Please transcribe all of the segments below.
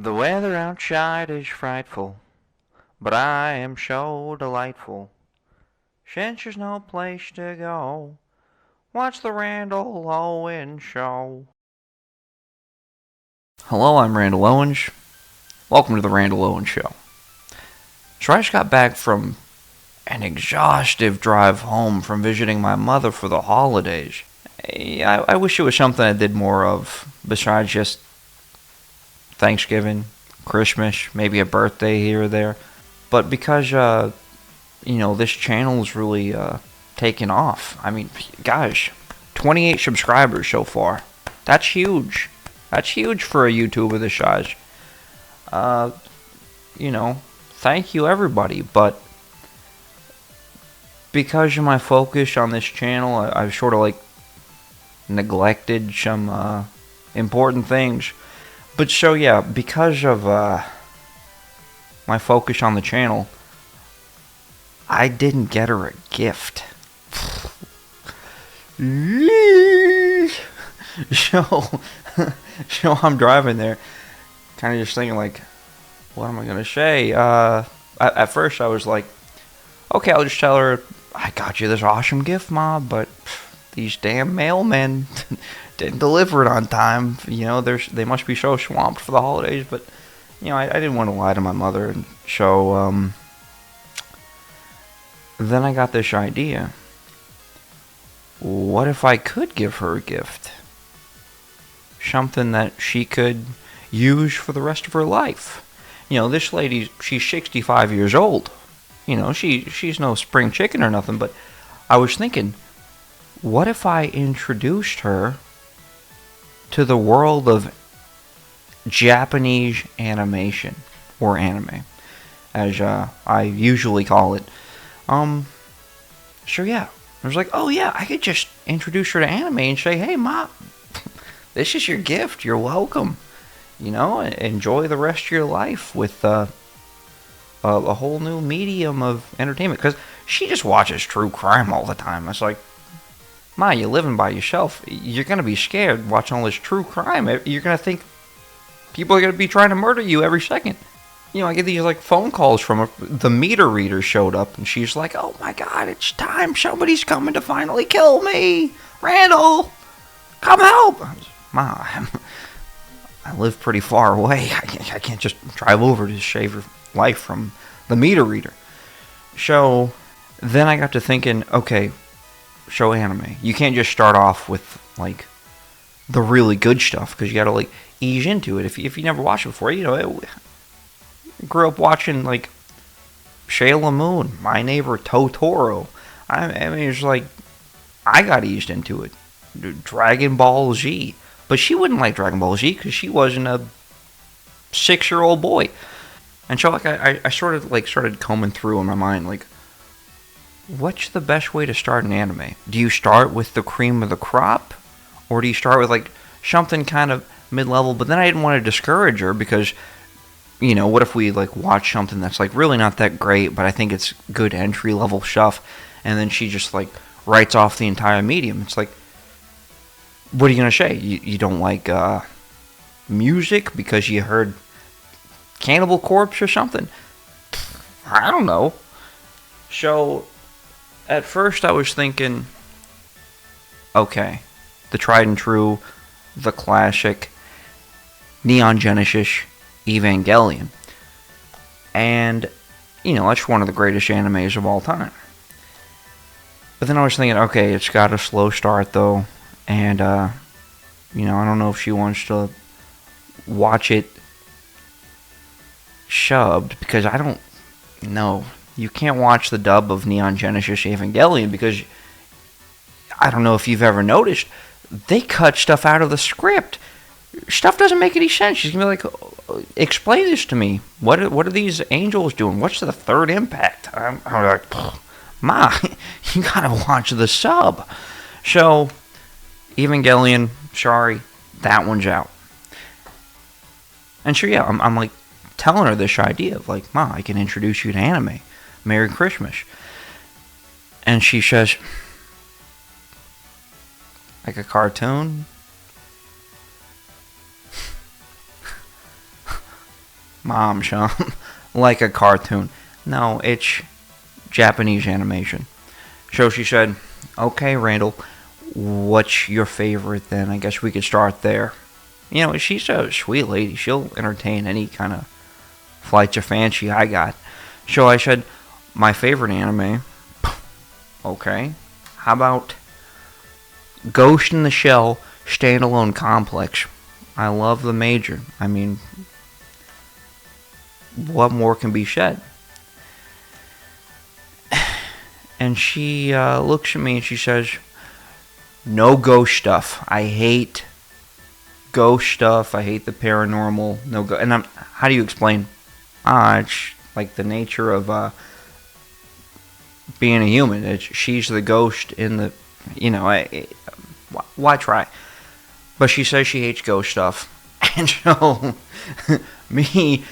The weather outside is frightful, but I am so delightful. Since there's no place to go, watch the Randall Owens Show. Hello, I'm Randall Owens. Welcome to the Randall Owens Show. So I just got back from an exhaustive drive home from visiting my mother for the holidays. I wish it was something I did more of besides just Thanksgiving, Christmas, maybe a birthday here or there. But because this channel is really taken off. I mean, gosh, 28 subscribers so far. That's huge. That's huge for a YouTuber this size. Uh, Thank you everybody. But because of my focus on this channel, I've sort of like neglected some important things. But so yeah, because of my focus on the channel, I didn't get her a gift. so, so I'm driving there, kind of just thinking like, what am I gonna say? At first I was like, okay, I'll just tell her I got you this awesome gift, Ma, but these damn mailmen didn't deliver it on time. They must be so swamped for the holidays. But I didn't want to lie to my mother, and so then I got this idea. What if I could give her a gift? Something that she could use for the rest of her life. This lady, she's 65 years old. She's no spring chicken or nothing, but I was thinking, what if I introduced her to the world of Japanese animation, or anime, as I usually call it. So yeah, I was like, oh yeah, I could just introduce her to anime and say, hey, Ma, this is your gift. You're welcome. Enjoy the rest of your life with a whole new medium of entertainment. Because she just watches true crime all the time. It's like, Ma, you're living by yourself. You're going to be scared watching all this true crime. You're going to think people are going to be trying to murder you every second. I get these like phone calls from her. The meter reader showed up, and she's like, "Oh my God, it's time! Somebody's coming to finally kill me! Randall, come help!" Ma, I live pretty far away. I can't just drive over to save your life from the meter reader. So then I got to thinking, okay, show anime. You can't just start off with like the really good stuff, because you got to like ease into it. If you never watched it before, grew up watching like Sailor Moon, My Neighbor Totoro. I mean, it's like I got eased into it. Dragon Ball Z, but she wouldn't like Dragon Ball Z because she wasn't a 6-year-old boy. And so like I sort of like started combing through in my mind like, what's the best way to start an anime? Do you start with the cream of the crop, or do you start with like something kind of mid-level? But then I didn't want to discourage her because, what if we like watch something that's like really not that great, but I think it's good entry-level stuff, and then she just like writes off the entire medium? It's like, what are you gonna say? You don't like music because you heard Cannibal Corpse or something? I don't know. So at first I was thinking, okay, the tried and true, the classic Neon Genesis Evangelion. And, that's one of the greatest animes of all time. But then I was thinking, okay, it's got a slow start though, and, I don't know if she wants to watch it subbed, because I don't know. You can't watch the dub of Neon Genesis Evangelion because I don't know if you've ever noticed, they cut stuff out of the script. Stuff doesn't make any sense. She's gonna be like, explain this to me. What are these angels doing? What's the third impact? I'm like, Ma, you gotta watch the sub. So, Evangelion, sorry, that one's out. And sure, yeah, I'm like telling her this idea of like, Ma, I can introduce you to anime. Merry Christmas. And she says, like a cartoon? Mom, Sean, like a cartoon. No, it's Japanese animation. So she said, okay, Randall, what's your favorite then? I guess we could start there. You know, she's a sweet lady. She'll entertain any kind of flights of fancy I got. So I said, my favorite anime. Okay. How about Ghost in the Shell Standalone Complex? I love the major. I mean, what more can be said? And she looks at me and she says, no ghost stuff. I hate ghost stuff. I hate the paranormal. No go. And how do you explain? It's like the nature of being a human. She's the ghost in the, why try? But she says she hates ghost stuff. And so, me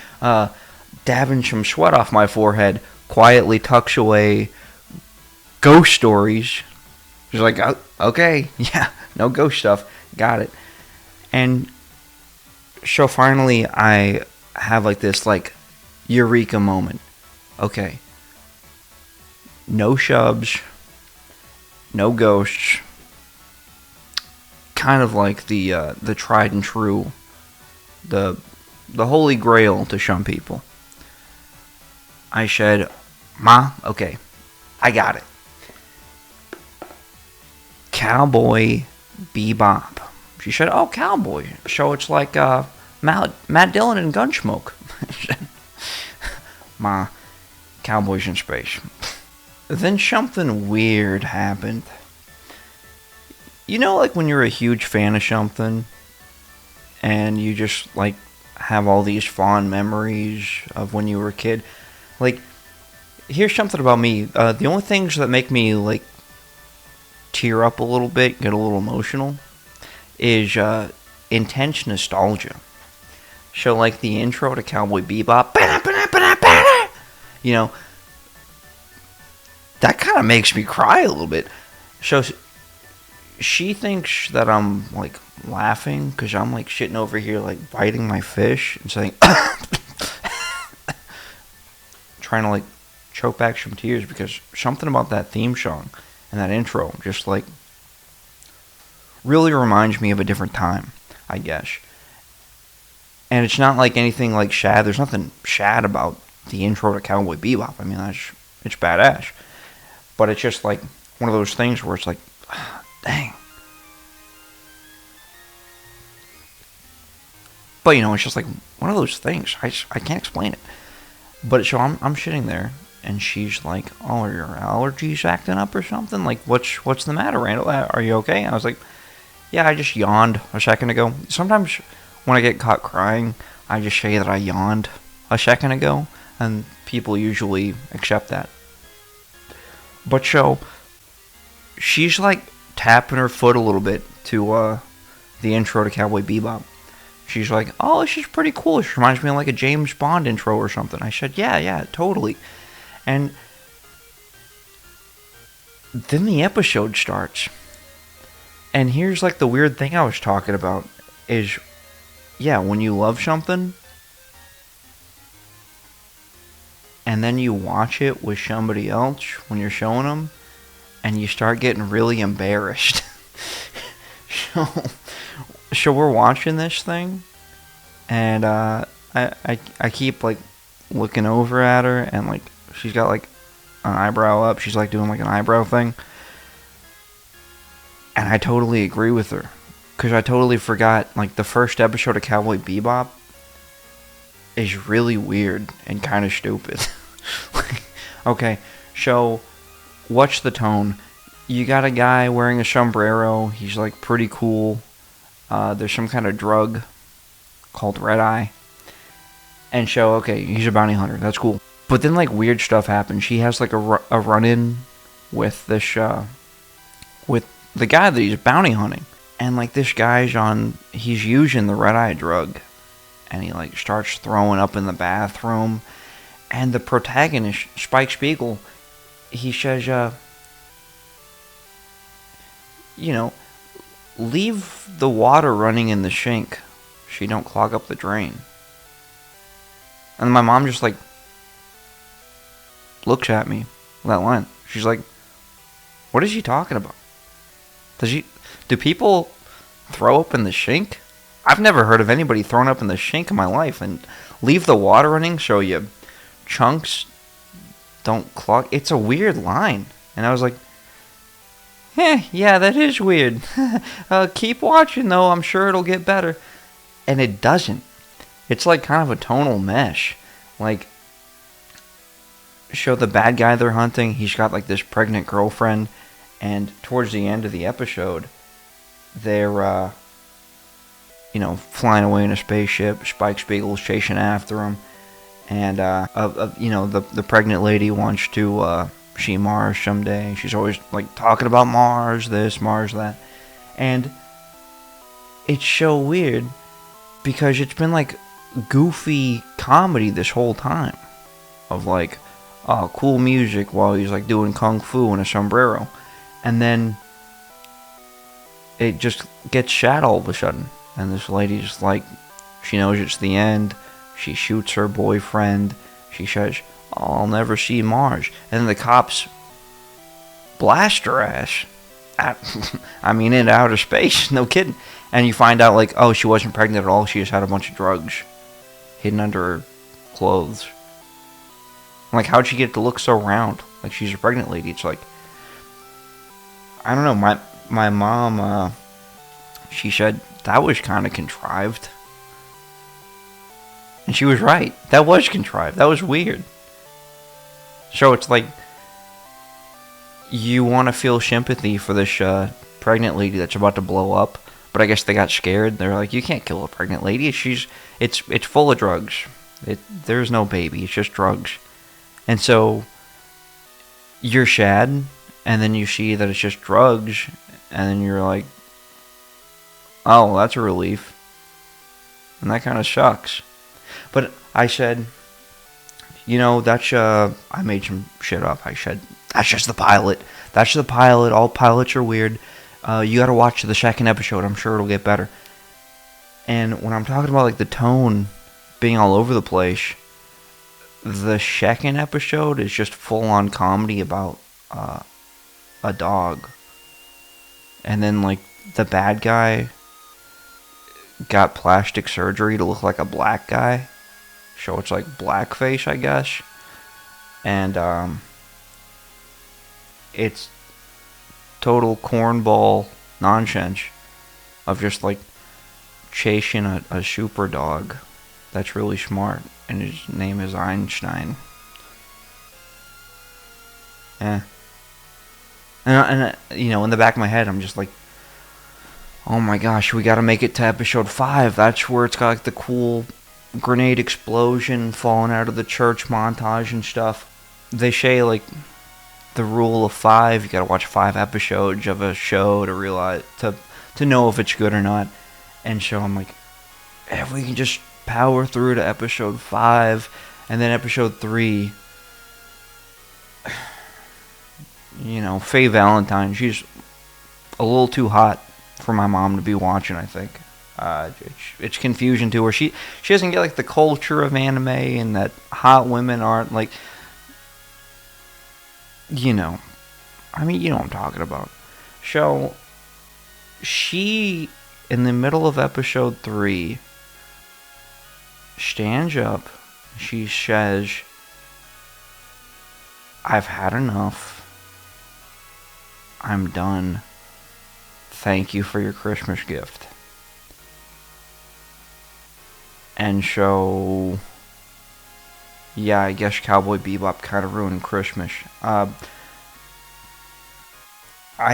dabbing some sweat off my forehead quietly tucks away ghost stories. She's like, oh, okay, yeah, no ghost stuff. Got it. And so finally I have like this like eureka moment. Okay. No shubs. No ghosts. Kind of like the tried and true, the holy grail to some people. I said, Ma, okay, I got it. Cowboy Bebop. She said, oh, Cowboy. So it's like Matt Dillon and Gunsmoke. Ma, Cowboys in space. Then something weird happened. You know, like when you're a huge fan of something and you just like have all these fond memories of when you were a kid. Like, here's something about me. The only things that make me like tear up a little bit, get a little emotional, is intense nostalgia. So like the intro to Cowboy Bebop, you know, that kind of makes me cry a little bit. So she thinks that I'm like laughing because I'm like sitting over here like biting my fish and saying trying to like choke back some tears because something about that theme song and that intro just like really reminds me of a different time, I guess. And it's not like anything like shad. There's nothing shad about the intro to Cowboy Bebop. I mean, it's badass. But it's just like one of those things where it's like, dang. But you know, it's just like one of those things. I can't explain it. But so I'm sitting there, and she's like, "Oh, are your allergies acting up or something? Like, what's the matter, Randall? Are you okay?" And I was like, "Yeah, I just yawned a second ago." Sometimes when I get caught crying, I just say that I yawned a second ago, and people usually accept that. But so she's like tapping her foot a little bit to the intro to Cowboy Bebop. She's like, oh, this is pretty cool. She reminds me of like a James Bond intro or something. I said, yeah, totally. And then the episode starts. And here's like the weird thing I was talking about is, yeah, when you love something and then you watch it with somebody else when you're showing them and you start getting really embarrassed. So we're watching this thing, and I keep like looking over at her, and like she's got like an eyebrow up. She's like doing like an eyebrow thing, and I totally agree with her because I totally forgot like the first episode of Cowboy Bebop is really weird and kind of stupid. Okay, so what's the tone? You got a guy wearing a sombrero. He's like pretty cool. There's some kind of drug called Red Eye. And so, okay, he's a bounty hunter. That's cool. But then, like, weird stuff happens. She has, like, a run-in with this, with the guy that he's bounty hunting. And, like, this guy's he's using the Red Eye drug. And he, like, starts throwing up in the bathroom. And the protagonist, Spike Spiegel, he says, you know, leave the water running in the sink so you don't clog up the drain. And my mom just like looks at me with that line. She's like, what is she talking about? Do people throw up in the sink? I've never heard of anybody throwing up in the sink in my life. And leave the water running so your chunks don't clog. It's a weird line. And I was like, yeah, that is weird. Keep watching though, I'm sure it'll get better. And it doesn't. It's like kind of a tonal mesh. Like, show the bad guy they're hunting, he's got like this pregnant girlfriend, and towards the end of the episode, they're, flying away in a spaceship. Spike Spiegel's chasing after him, and, the pregnant lady wants to, see Mars someday. She's always, like, talking about Mars, this, Mars, that. And it's so weird, because it's been, like, goofy comedy this whole time. Of, like, cool music while he's, like, doing kung fu in a sombrero. And then it just gets sad all of a sudden. And this lady just, like, she knows it's the end. She shoots her boyfriend. She says, I'll never see Mars. And then the cops blast her ass. In outer space. No kidding. And you find out, like, oh, she wasn't pregnant at all. She just had a bunch of drugs hidden under her clothes. Like, how'd she get to look so round? Like, she's a pregnant lady. It's like, I don't know. My mom, she said that was kind of contrived. And she was right. That was contrived. That was weird. So it's like, you want to feel sympathy for this pregnant lady that's about to blow up, but I guess they got scared. They're like, you can't kill a pregnant lady. It's full of drugs. There's no baby. It's just drugs. And so you're sad, and then you see that it's just drugs, and then you're like, oh, that's a relief. And that kind of sucks. But I said, I made some shit up. I said, that's just the pilot. That's the pilot. All pilots are weird. You gotta watch the second episode. I'm sure it'll get better. And when I'm talking about, like, the tone being all over the place, the second episode is just full-on comedy about a dog. And then, like, the bad guy got plastic surgery to look like a black guy. So it's like blackface, I guess. And it's total cornball nonsense of just, like, chasing a super dog that's really smart, and his name is Einstein. Yeah. And in the back of my head, I'm just like, oh my gosh, we gotta make it to episode 5. That's where it's got, like, the cool grenade explosion falling out of the church montage and stuff. They say, like, the rule of 5, you gotta watch 5 episodes of a show to realize, to know if it's good or not. And so I'm like, if we can just power through to episode 5, and then episode 3, Faye Valentine, she's a little too hot for my mom to be watching, I think. It's confusion to her. She doesn't get, like, the culture of anime, and that hot women aren't, like, you know what I'm talking about. So, she, in the middle of episode 3, stands up. She says, I've had enough. I'm done. Thank you for your Christmas gift. And so, yeah, I guess Cowboy Bebop kind of ruined Christmas. I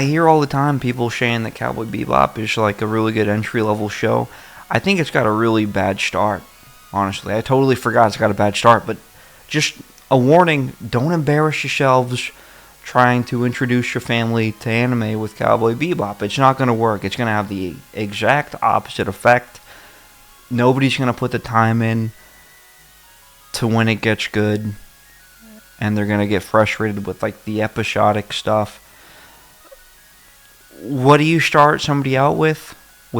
hear all the time people saying that Cowboy Bebop is, like, a really good entry-level show. I think it's got a really bad start, honestly. I totally forgot it's got a bad start, but just a warning, don't embarrass yourselves trying to introduce your family to anime with Cowboy Bebop. It's not going to work. It's going to have the exact opposite effect. Nobody's going to put the time in to when it gets good, and they're going to get frustrated with, like, the episodic stuff. What do you start somebody out with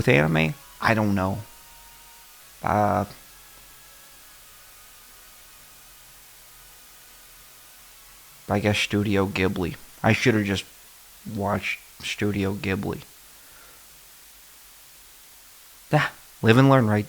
anime? I don't know. I guess Studio Ghibli. I should have just watched Studio Ghibli. Yeah, live and learn, right?